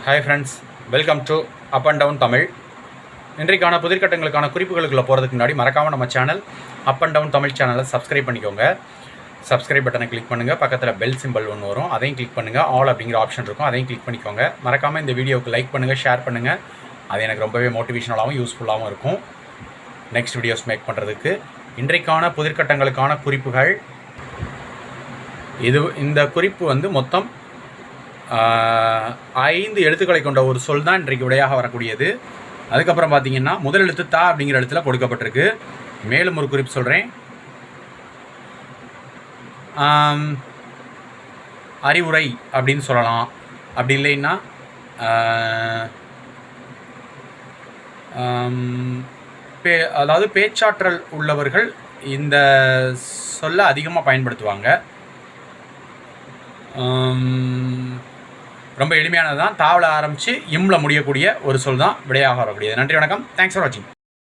Hi friends, welcome to up and down Tamil. இன்றைக்கான புதிர்கட்டங்களுக்கான குறிப்புகளுக்குள்ள போகிறதுக்கு முன்னாடி மறக்காமல் நம்ம channel up and down Tamil சேனலை சப்ஸ்கிரைப் பண்ணிக்கோங்க. சப்ஸ்கிரைப் பட்டனை கிளிக் பண்ணுங்கள். பக்கத்தில் பெல் சிம்பல் ஒன்று வரும், அதையும் கிளிக் பண்ணுங்கள். ஆல் அப்படிங்கிற ஆப்ஷன் இருக்கும், அதையும் கிளிக் பண்ணிக்கோங்க. மறக்காமல் இந்த வீடியோவுக்கு லைக் பண்ணுங்கள், ஷேர் பண்ணுங்கள். அது எனக்கு ரொம்பவே மோட்டிவேஷனலாகவும் யூஸ்ஃபுல்லாகவும் இருக்கும் நெக்ஸ்ட் வீடியோஸ் மேக் பண்ணுறதுக்கு. இன்றைக்கான புதிர்கட்டங்களுக்கான குறிப்புகள் இந்த குறிப்பு வந்து மொத்தம் 5 எழுத்துக்களை கொண்ட ஒரு சொல் தான் இன்றைக்கு விடையாக வரக்கூடியது. அதுக்கப்புறம் பார்த்தீங்கன்னா முதல் எழுத்து தா அப்படிங்கிற எழுத்துல கொடுக்கப்பட்டிருக்கு. மேலும் ஒரு குறிப்பு சொல்கிறேன். அறிவுரை அப்படின்னு சொல்லலாம். அப்படி இல்லைன்னா அதாவது பேச்சாற்றல் உள்ளவர்கள் இந்த சொல்ல அதிகமாக பயன்படுத்துவாங்க. ரொம்ப எளிமையானது தான். தாவல ஆரம்பித்து இம்ல முடியக்கூடிய ஒரு சொல் தான் விடையாக வரக்கூடியது. நன்றி, வணக்கம். தேங்க்ஸ் ஃபார் வாட்சிங்.